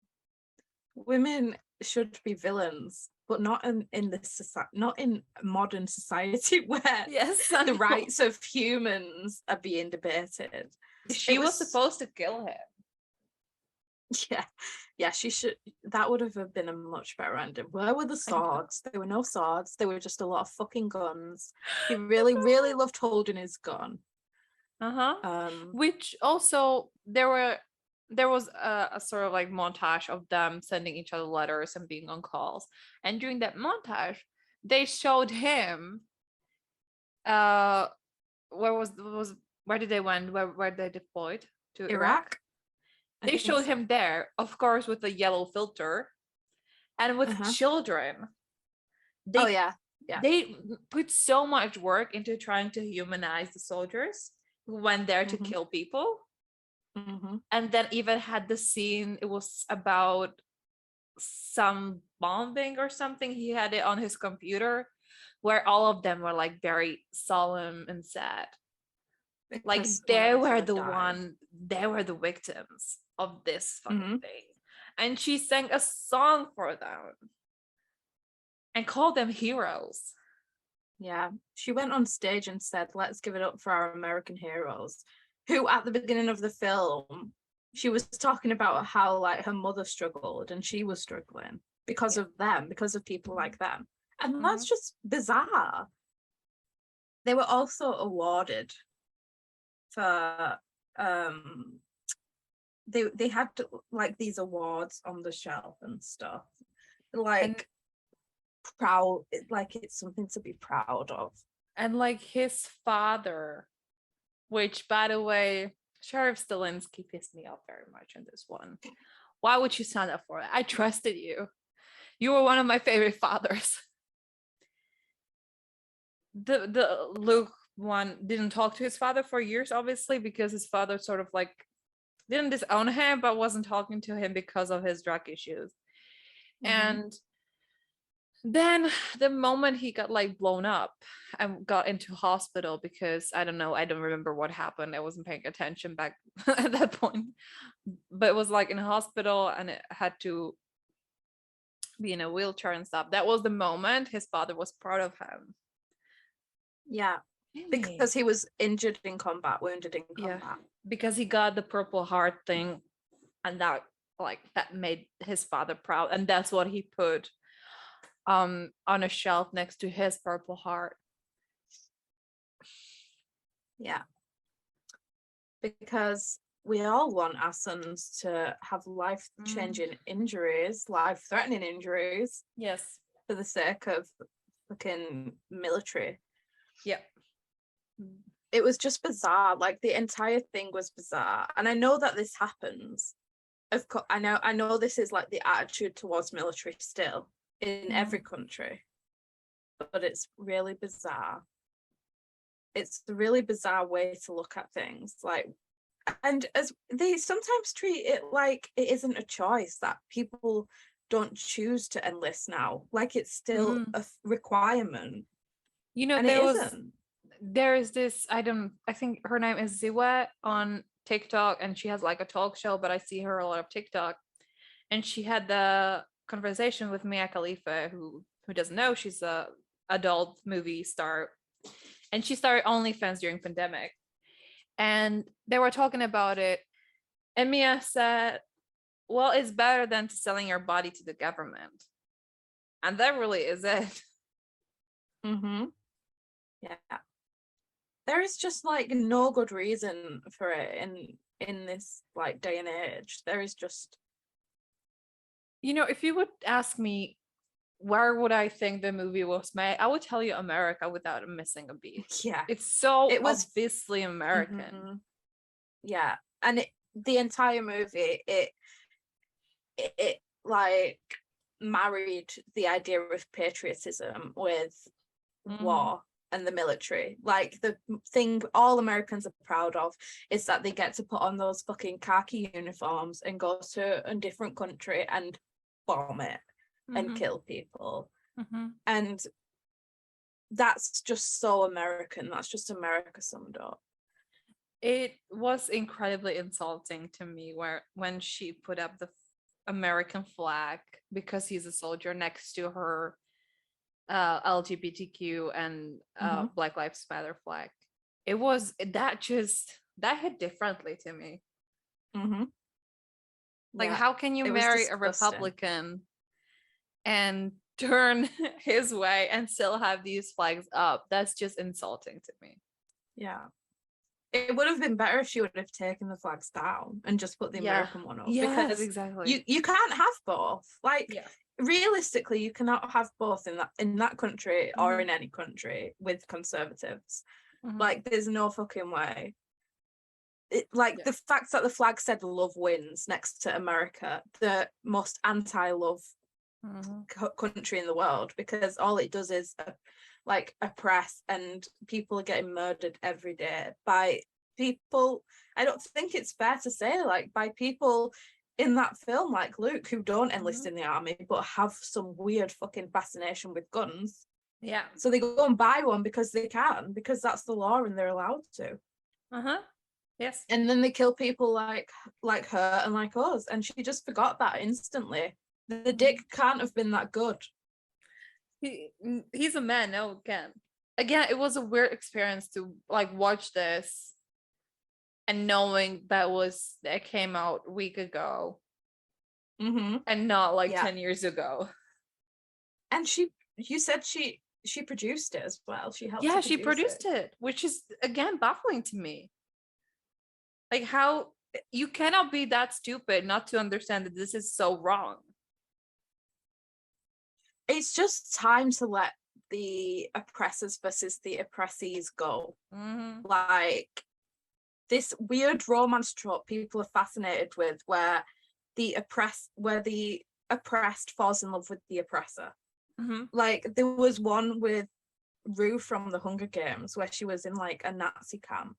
Women should be villains, but not in this society, not in modern society where the rights of humans are being debated. She was supposed to kill him. Yeah, she should. That would have been a much better ending. Where were the swords? There were no swords. There were just a lot of fucking guns. He really, really loved holding his gun. Which also there was a sort of like montage of them sending each other letters and being on calls. And during that montage, they showed him. Where did they went? Where they deployed to Iraq? They showed him there, of course, with a yellow filter, and with children. They put so much work into trying to humanize the soldiers who went there to kill people. And then even had the scene, it was about some bombing or something. He had it on his computer where all of them were like very solemn and sad. Like they were the victims of this fucking thing. And she sang a song for them and called them heroes. Yeah, she went on stage and said, "Let's give it up for our American heroes," who at the beginning of the film, she was talking about how like her mother struggled and she was struggling because of them, because of people like them. And that's just bizarre. They were also awarded for they had like these awards on the shelf and stuff, like proud, like it's something to be proud of. And like his father, which by the way, Sheriff Stilinski pissed me off very much in this one. Why would you sign up for it? I trusted you. You were one of my favorite fathers. The Luke one didn't talk to his father for years, obviously, because his father sort of like didn't disown him, but wasn't talking to him because of his drug issues. And then the moment he got like blown up and got into hospital because I don't remember what happened. I wasn't paying attention back at that point, but it was like in a hospital and it had to be in a wheelchair and stuff. That was the moment his father was proud of him. Yeah, because he was wounded in combat. Yeah, because he got the Purple Heart thing, and that made his father proud, and that's what he put on a shelf next to his Purple Heart. Yeah, because we all want our sons to have life-changing injuries, life-threatening injuries. Yes, for the sake of fucking military. Yeah. it was just bizarre. Like the entire thing was bizarre. And I know that this happens. Of course, I know this is like the attitude towards military still in every country, but it's really bizarre. It's a really bizarre way to look at things. Like, and as they sometimes treat it like it isn't a choice, that people don't choose to enlist now. Like it's still a requirement. You know, And it isn't. there is this, I think her name is Ziwa on TikTok, and she has like a talk show, but I see her a lot of TikTok. And she had the conversation with Mia Khalifa, who doesn't know, she's a adult movie star. And she started OnlyFans during pandemic. And they were talking about it. And Mia said, well, it's better than selling your body to the government. And that really is it. Yeah. There is just like no good reason for it in this like day and age. There is just, you know, if you would ask me where would I think the movie was made, I would tell you America without missing a beat. yeah. It's so It was obviously American. Yeah. And the entire movie, it like married the idea of patriotism with war and the military. Like the thing all Americans are proud of is that they get to put on those fucking khaki uniforms and go to a different country and bomb it and kill people. And that's just so American. That's just America summed up. It was incredibly insulting to me when she put up the American flag because he's a soldier next to her LGBTQ and Black Lives Matter flag. It was that hit differently to me. Like, how can you marry a Republican and turn his way and still have these flags up? That's just insulting to me. Yeah. It would have been better if she would have taken the flags down and just put the American one up. Yes, because exactly. You can't have both. Like realistically, you cannot have both in that country or in any country with conservatives. Like there's no fucking way. The fact that the flag said "Love wins" next to America, the most anti-love country in the world, because all it does is oppress, and people are getting murdered every day by people. I don't think it's fair to say by people in that film like Luke, who don't enlist in the army but have some weird fucking fascination with guns. Yeah. So they go and buy one because they can, because that's the law and they're allowed to. Yes. And then they kill people like her and like us, and she just forgot that instantly. The dick can't have been that good. He's a man. No, it can't. Again, it was a weird experience to watch this and knowing that came out a week ago and not 10 years ago. And you said she produced it as well. She helped. Yeah, she produced it, which is again baffling to me. Like, how you cannot be that stupid not to understand that this is so wrong. It's just time to let the oppressors versus the oppressees go. Like this weird romance trope people are fascinated with, where the oppressed falls in love with the oppressor. Like there was one with Rue from the Hunger Games where she was in a Nazi camp,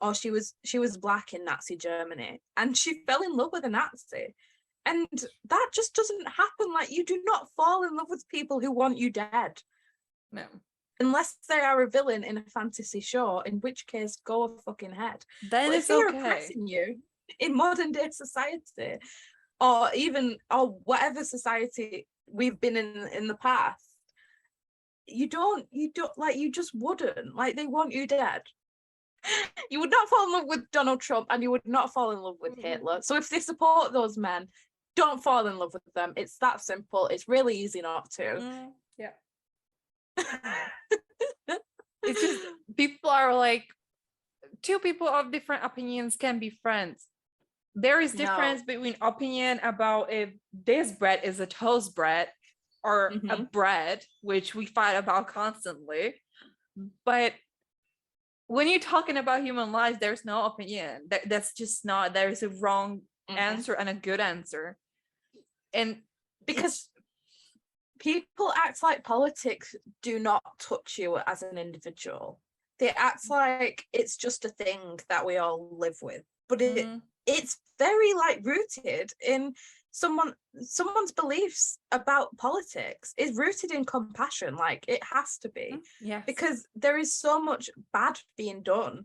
or she was black in Nazi Germany, and she fell in love with a Nazi. And that just doesn't happen. Like, you do not fall in love with people who want you dead. No. Unless they are a villain in a fantasy show, in which case, go fucking head. Then it's okay. If they're oppressing you in modern day society, or whatever society we've been in the past, you just wouldn't. They want you dead. You would not fall in love with Donald Trump, and you would not fall in love with Hitler. So if they support those men, don't fall in love with them. It's that simple. It's really easy not to. Yeah. It's just people are two people of different opinions can be friends. There is difference between opinion about if this bread is a toast bread or a bread, which we fight about constantly. But when you're talking about human lives, there's no opinion. That's just not. There's a wrong answer and a good answer, and because people act like politics do not touch you as an individual. They act like it's just a thing that we all live with, but it's very like rooted in someone's beliefs about politics is rooted in compassion. Like it has to be, because there is so much bad being done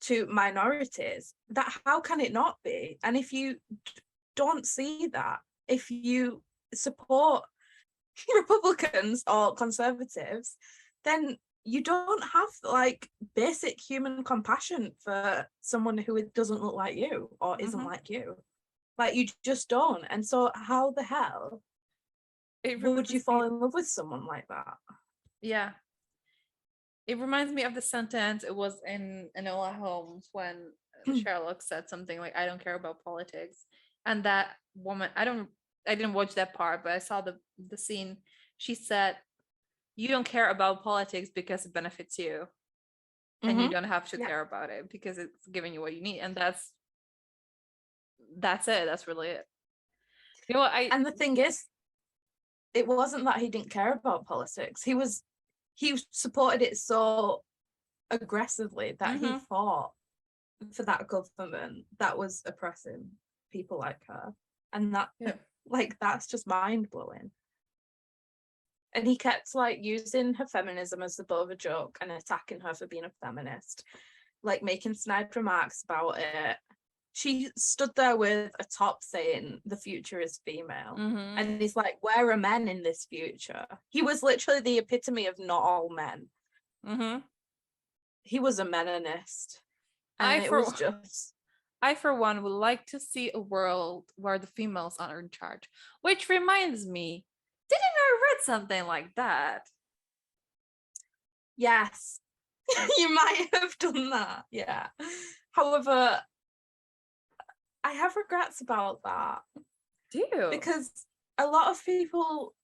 to minorities that how can it not be? And if you don't see that, if you support Republicans or conservatives, then you don't have like basic human compassion for someone who doesn't look like you or isn't like you. Like you just don't. And so how the hell would you fall in love with someone like that? Yeah. It reminds me of the sentence, it was in Enola Holmes when Sherlock said something like, I don't care about politics. And that woman, I didn't watch that part, but I saw the scene. She said, you don't care about politics because it benefits you. And you don't have to care about it because it's giving you what you need. And that's it. That's really it. You know what? And the thing is, it wasn't that he didn't care about politics. He supported it so aggressively that he fought for that government that was oppressing people like her. And that like that's just mind-blowing. And he kept like using her feminism as the butt of a joke and attacking her for being a feminist, like making snide remarks about it. She stood there with a top saying the future is female. And he's like, where are men in this future? He was literally the epitome of not all men. He was a meninist. And I, for one, would like to see a world where the females are in charge. Which reminds me, didn't I read something like that? Yes. You might have done that. Yeah. However, I have regrets about that. Do you? Because a lot of people,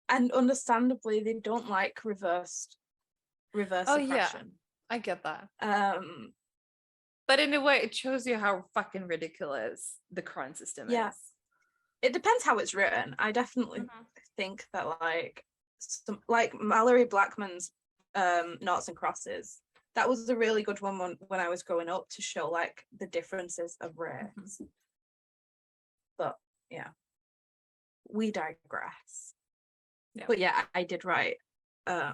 and understandably, they don't like reverse oppression. Yeah, I get that. But in a way, it shows you how fucking ridiculous the current system is. It depends how it's written. I definitely think that like Mallory Blackman's Noughts and Crosses, that was a really good one when I was growing up to show like the differences of race. But yeah, we digress. But yeah, I did write a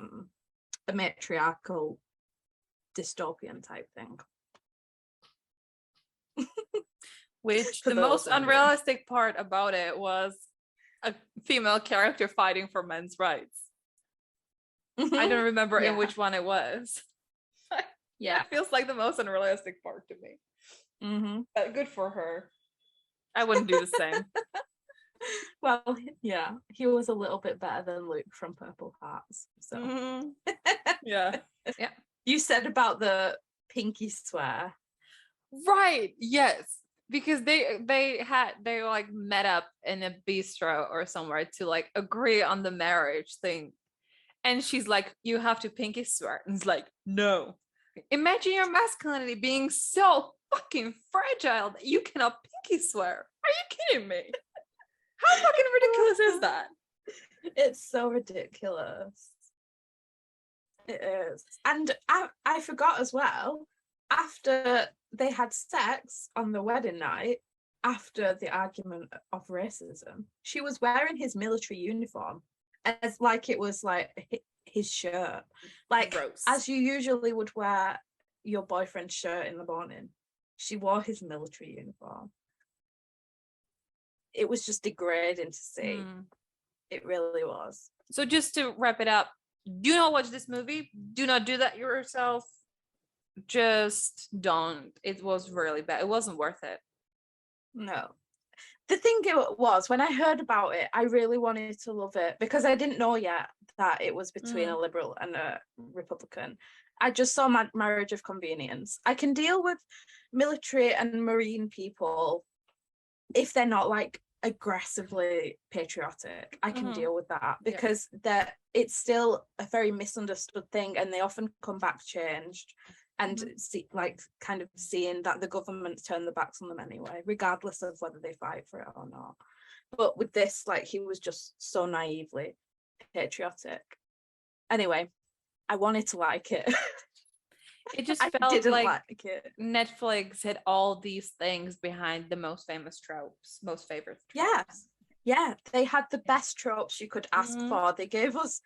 matriarchal dystopian type thing. Which the most unrealistic part about it was a female character fighting for men's rights. I don't remember in which one it was. It feels like the most unrealistic part to me. But good for her. I wouldn't do the same. Well, yeah, he was a little bit better than Luke from Purple Hearts. So yeah. You said about the pinky swear. Right. Yes. Because they like met up in a bistro or somewhere to like agree on the marriage thing. And she's like, you have to pinky swear. And it's like, no. Imagine your masculinity being so fucking fragile that you cannot pinky swear. Are you kidding me? How fucking ridiculous is that? It's so ridiculous. It is. And I forgot as well, after they had sex on the wedding night, after the argument of racism, she was wearing his military uniform as like it was like his shirt. Like, gross. As you usually would wear your boyfriend's shirt in the morning, she wore his military uniform. It was just degrading to see. It really was. So just to wrap it up, do not watch this movie. Do not do that yourself. Just don't. It was really bad. It wasn't worth it. No. The thing it was, when I heard about it, I really wanted to love it because I didn't know yet that it was between a liberal and a Republican. I just saw Marriage of Convenience. I can deal with military and marine people if they're not like aggressively patriotic. I can Mhm. deal with that because that it's still a very misunderstood thing, and they often come back changed and see, like, kind of seeing that the government's turned their backs on them anyway, regardless of whether they fight for it or not. But with this, like, he was just so naively patriotic. Anyway, I wanted to like it. It just I felt didn't like like it. Netflix had all these things behind the most famous tropes, most favorite tropes. Yeah, they had the best tropes you could ask for. They gave us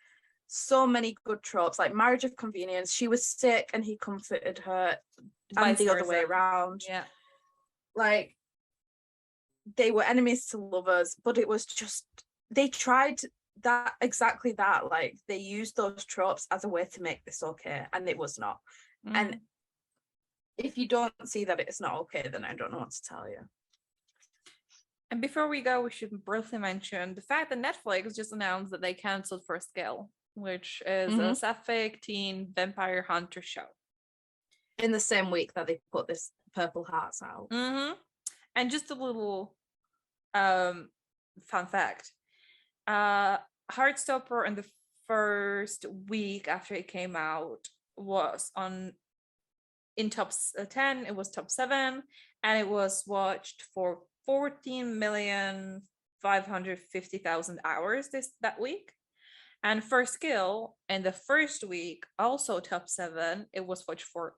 so many good tropes, like marriage of convenience. She was sick and he comforted her, and Vice the other way versa. around. Yeah. Like, they were enemies to lovers, but it was just, they tried that, exactly that. Like, they used those tropes as a way to make this okay, and it was not. And if you don't see that it's not okay, then I don't know what to tell you. And before we go, we should briefly mention the fact that Netflix just announced that they canceled First Kill, which is a sapphic teen vampire hunter show. In the same week that they put this Purple Hearts out. And just a little fun fact. Heartstopper in the first week after it came out was in top 10, it was top 7, and it was watched for 14,550,000 hours that week. And First Kill in the first week, also top 7, it was watched for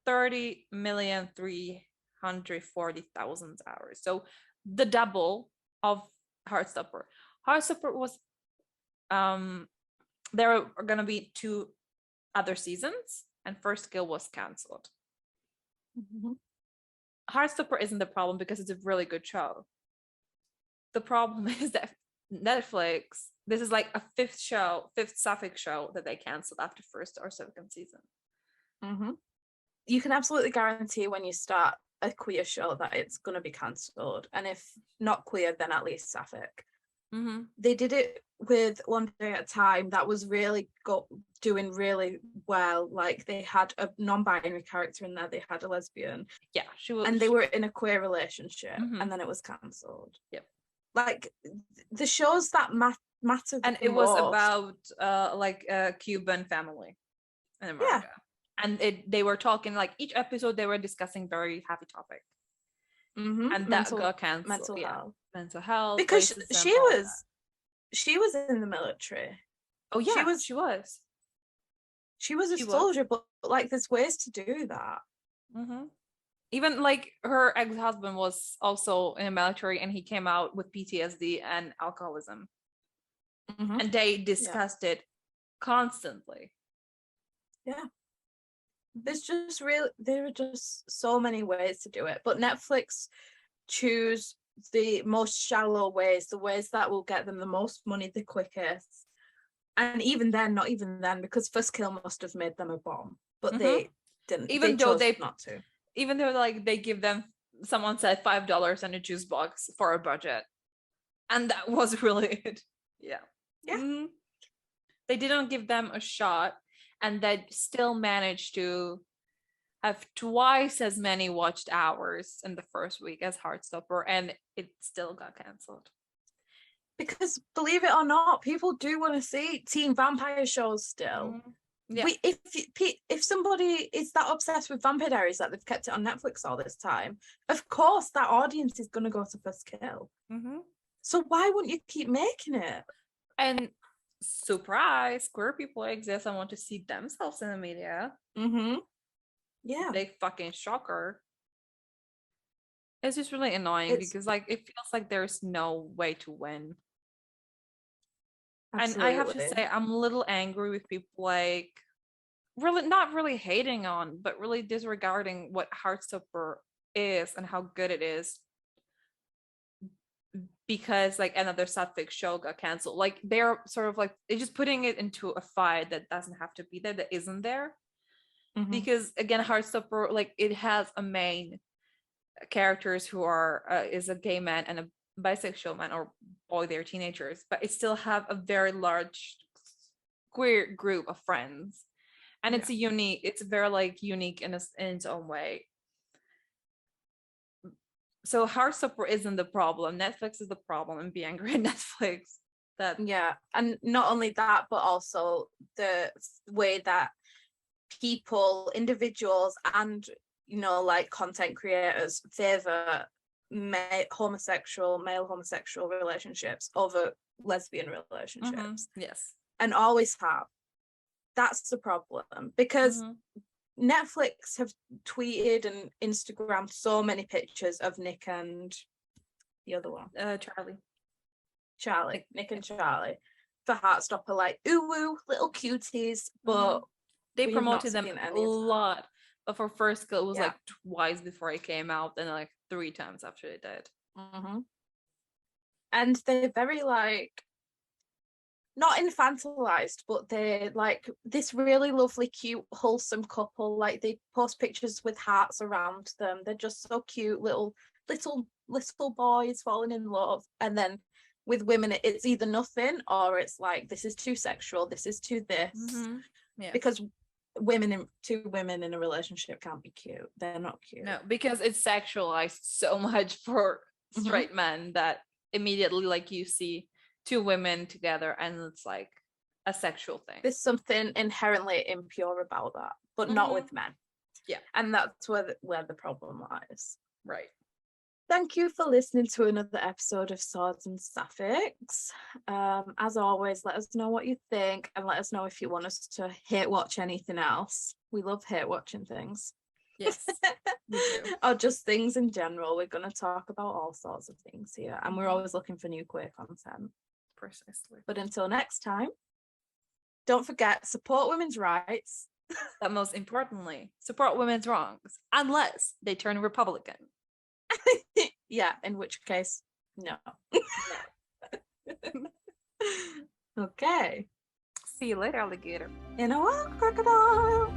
30,340,000 hours. So the double of Heartstopper. Heartstopper was there are gonna be 2 other seasons, and First Kill was cancelled. Heartstopper isn't the problem because it's a really good show. The problem is that Netflix, this is like a fifth sapphic show that they canceled after first or second season. You can absolutely guarantee when you start a queer show that it's going to be cancelled, and if not queer, then at least sapphic. They did it with One Day at a Time. That was really doing really well. Like, they had a non-binary character in there, they had a lesbian, she was, and they were in a queer relationship, and then it was cancelled. Like, the shows that matter, and it was about like a Cuban family in America. And they were talking, like, each episode they were discussing very happy topic. And that got cancelled. Mental health, because racism, she was in the military. Oh yeah, she was a soldier, but like, there's ways to do that. Even like her ex-husband was also in the military, and he came out with PTSD and alcoholism, and they discussed it constantly. There are just so many ways to do it, but Netflix choose the most shallow ways, the ways that will get them the most money the quickest. And even then, not even then, because First Kill must have made them a bomb, but they didn't. Even though they not to. Even though, like, they give them, someone said $5 and a juice box for a budget, and that was really it. They didn't give them a shot, and they still managed to have twice as many watched hours in the first week as Heartstopper, and it still got cancelled. Because, believe it or not, people do want to see teen vampire shows still. If somebody is that obsessed with Vampire Diaries that they've kept it on Netflix all this time, of course that audience is going to go to First Kill. So why wouldn't you keep making it? And surprise, queer people exist and want to see themselves in the media. Big fucking shocker. It's just really annoying because, like, it feels like there's no way to win. Absolutely. And I have to say, I'm a little angry with people, like, really not really hating on, but really disregarding what Heartstopper is and how good it is, because, like, another sapphic show got canceled. Like, they're sort of like, they're just putting it into a fight that doesn't have to be there, that isn't there. Because, again, Heartstopper, like, it has a main characters who are is a gay man and a bisexual man or boy, they're teenagers, but it still have a very large queer group of friends, and it's very, like, unique in its own way. So Heartstopper isn't the problem. Netflix is the problem, and be angry at Netflix. That Yeah, and not only that, but also the way that people, individuals, and like content creators favor male homosexual relationships over lesbian relationships, yes, and always have. That's the problem, because Netflix have tweeted and Instagrammed so many pictures of Nick and the other one, Charlie, Nick and Charlie, for Heartstopper, like ooh woo little cuties, but they we have not promoted them seen a any of that. lot. But for First Kill, it was Yeah. like twice before it came out, and like 3 times after it did. And they're very like not infantilized, but they're like this really lovely, cute, wholesome couple. Like they post pictures with hearts around them. They're just so cute, little boys falling in love. And then with women, it's either nothing or it's like, this is too sexual, this is too this. Yeah. Because two women in a relationship can't be cute. They're not cute. No, because it's sexualized so much for straight men that immediately, like, you see 2 women together and it's like a sexual thing. There's something inherently impure about that, but not with men. Yeah. And that's where the problem lies. Right. Thank you for listening to another episode of Swords and Sapphics. As always, let us know what you think, and let us know if you want us to hate watch anything else. We love hate watching things. Yes, we do. Or just things in general. We're going to talk about all sorts of things here, and we're always looking for new queer content. Precisely. But until next time, don't forget, support women's rights. But most importantly, support women's wrongs, unless they turn Republican. Yeah, in which case, no. Okay. See you later, alligator. In a while, crocodile.